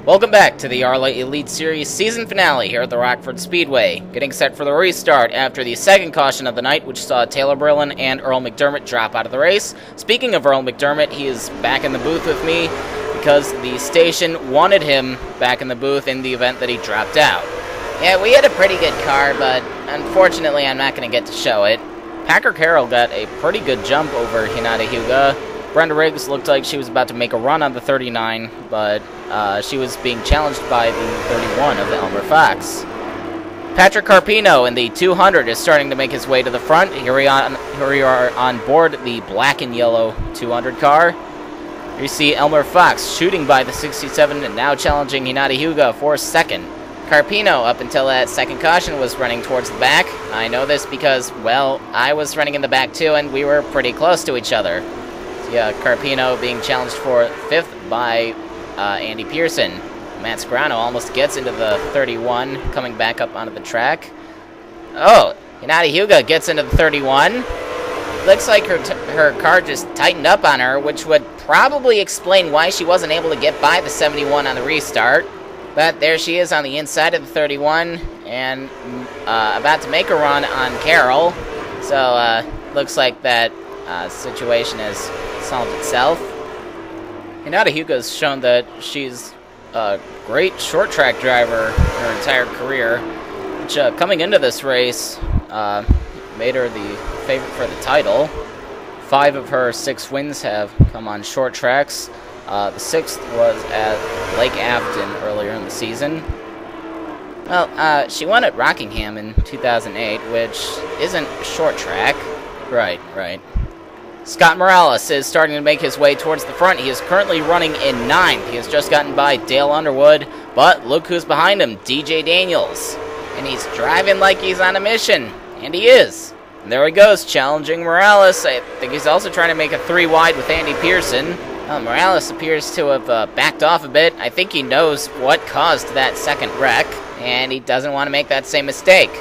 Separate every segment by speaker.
Speaker 1: Welcome back to the ARLA Elite Series season finale here at the Rockford Speedway. Getting set for the restart after the second caution of the night, which saw Taylor Berlin and Earl McDermott drop out of the race. Speaking of Earl McDermott, he is back in the booth with me because the station wanted him back in the booth in the event that he dropped out.
Speaker 2: Yeah, we had a pretty good car, but unfortunately I'm not going to get to show it.
Speaker 1: Packer Carroll got a pretty good jump over Hinata Hyuga. Brenda Riggs looked like she was about to make a run on the 39, but she was being challenged by the 31 of the Elmer Fox. Patrick Carpino in the 200 is starting to make his way to the front. Here we are on board the black and yellow 200 car. You see Elmer Fox shooting by the 67 and now challenging Hinata Hyuga for second. Carpino, up until that second caution, was running towards the back. I know this because, well, I was running in the back too, and we were pretty close to each other. Yeah, Carpino being challenged for fifth by Andy Pearson. Matt Scarano almost gets into the 31, coming back up onto the track. Oh, Hinata Hyuga gets into the 31. Looks like her car just tightened up on her, which would probably explain why she wasn't able to get by the 71 on the restart. But there she is on the inside of the 31, and about to make a run on Carroll. So, looks like that situation has solved itself. Hinata Hyuga's shown that she's a great short track driver her entire career, which coming into this race made her the favorite for the title. 5 of her 6 wins have come on short tracks. The 6th was at Lake Afton earlier in the season. Well, she won at Rockingham in 2008, which isn't short track. Right. Scott Morales is starting to make his way towards the front. He is currently running in 9th. He has just gotten by Dale Underwood, but look who's behind him, DJ Daniels. And he's driving like he's on a mission, and he is. And there he goes, challenging Morales. I think he's also trying to make a 3 wide with Andy Pearson. Morales appears to have backed off a bit. I think he knows what caused that second wreck, and he doesn't want to make that same mistake.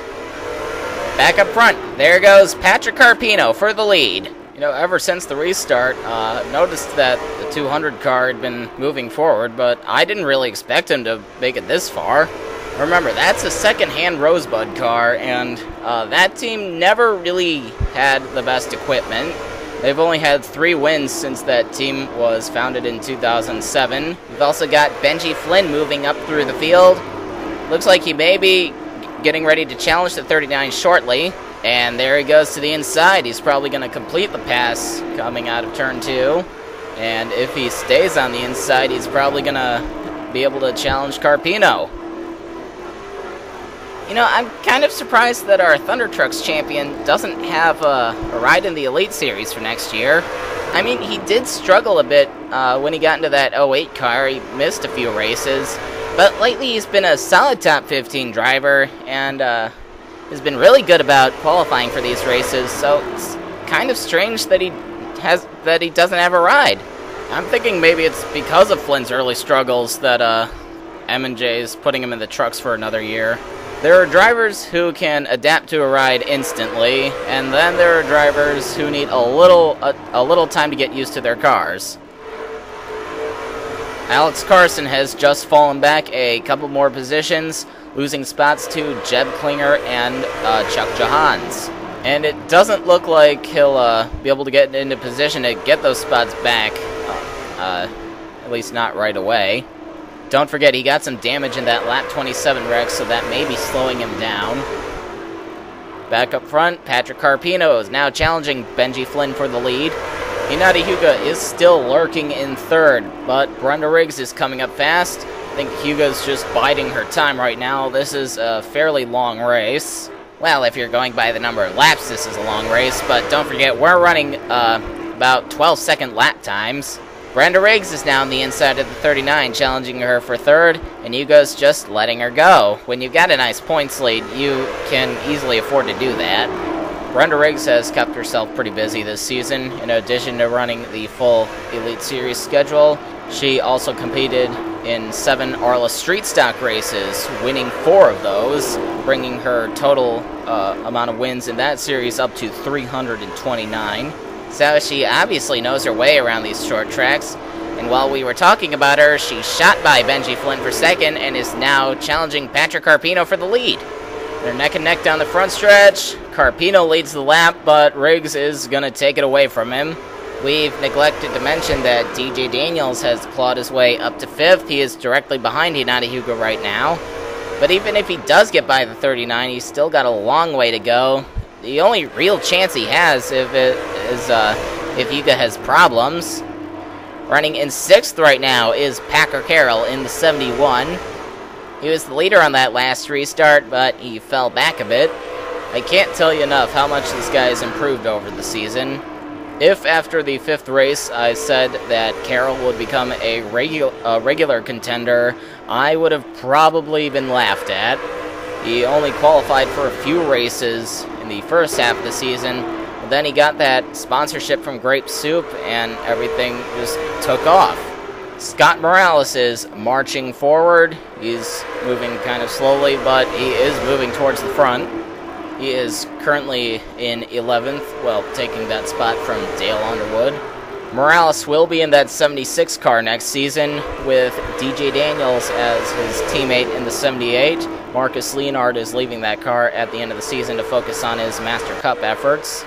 Speaker 1: Back up front, there goes Patrick Carpino for the lead. You know, ever since the restart, I've noticed that the 200 car had been moving forward, but I didn't really expect him to make it this far. Remember, that's a second-hand Rosebud car, and that team never really had the best equipment. They've only had 3 wins since that team was founded in 2007. We've also got Benji Flynn moving up through the field. Looks like he may be getting ready to challenge the 39 shortly. And there he goes to the inside. He's probably going to complete the pass coming out of turn 2. And if he stays on the inside, he's probably going to be able to challenge Carpino. You know, I'm kind of surprised that our Thunder Trucks champion doesn't have a ride in the Elite Series for next year. I mean, he did struggle a bit when he got into that 08 car. He missed a few races. But lately he's been a solid top 15 driver and has been really good about qualifying for these races. So it's kind of strange that he doesn't have a ride. I'm thinking maybe it's because of Flynn's early struggles that M&J is putting him in the trucks for another year. There are drivers who can adapt to a ride instantly, and then there are drivers who need a little time to get used to their cars. Alex Carson has just fallen back a couple more positions, losing spots to Jeb Klinger and Chuck Johans. And it doesn't look like he'll be able to get into position to get those spots back, at least not right away. Don't forget, he got some damage in that lap 27 wreck, so that may be slowing him down. Back up front, Patrick Carpino is now challenging Benji Flynn for the lead. Hinata Hyuga is still lurking in 3rd, but Brenda Riggs is coming up fast. I think Hyuga's just biding her time right now. This is a fairly long race.
Speaker 2: Well, if you're going by the number of laps, this is a long race, but don't forget, we're running about 12-second lap times. Brenda Riggs is now on the inside of the 39, challenging her for 3rd, and Hyuga's just letting her go. When you've got a nice points lead, you can easily afford to do that. Brenda Riggs has kept herself pretty busy this season. In addition to running the full Elite Series schedule, she also competed in 7 ARLA Street Stock races, winning 4 of those, bringing her total amount of wins in that series up to 329. So she obviously knows her way around these short tracks, And while we were talking about her, she shot by Benji Flynn for second and is now challenging Patrick Carpino for the lead. They're neck and neck down the front stretch. Carpino leads the lap, but Riggs is going to take it away from him. We've neglected to mention that DJ Daniels has clawed his way up to 5th. He is directly behind Hinata Hyuga right now. But even if he does get by the 39, he's still got a long way to go. The only real chance he has if Hyuga has problems. Running in 6th right now is Packer Carroll in the 71. He was the leader on that last restart, but he fell back a bit. I can't tell you enough how much this guy has improved over the season. If after the 5th race I said that Carroll would become a regular contender, I would have probably been laughed at. He only qualified for a few races in the first half of the season, but then he got that sponsorship from Grape Soup and everything just took off. Scott Morales is marching forward. He's moving kind of slowly, but he is moving towards the front. He is currently in 11th, well, taking that spot from Dale Underwood. Morales will be in that 76 car next season with DJ Daniels as his teammate in the 78. Marcus Leonard is leaving that car at the end of the season to focus on his Master Cup efforts.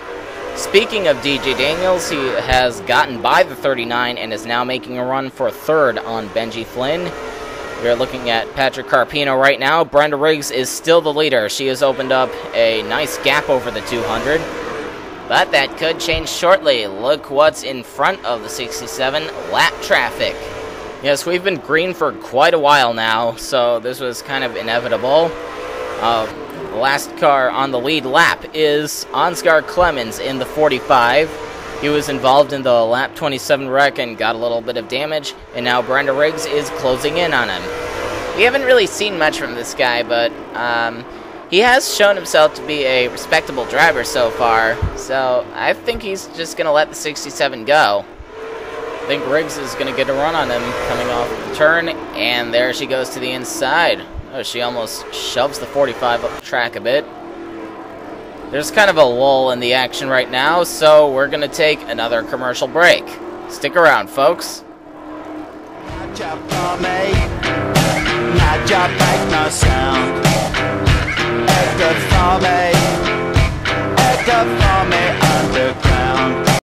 Speaker 2: Speaking of DJ Daniels, he has gotten by the 39 and is now making a run for 3rd on Benji Flynn. We're looking at Patrick Carpino right now. Brenda Riggs is still the leader. She has opened up a nice gap over the 200. But that could change shortly. Look what's in front of the 67, lap traffic. Yes, we've been green for quite a while now, so this was kind of inevitable. The last car on the lead lap is Ansgar Clemens in the 45. He was involved in the lap 27 wreck and got a little bit of damage, and now Brenda Riggs is closing in on him. We haven't really seen much from this guy, but he has shown himself to be a respectable driver so far, so I think he's just going to let the 67 go. I think Riggs is going to get a run on him coming off the turn, and there she goes to the inside. Oh, she almost shoves the 45 up the track a bit. There's kind of a lull in the action right now, so we're going to take another commercial break. Stick around, folks.
Speaker 3: Not your bike, no sound. Edgar for me,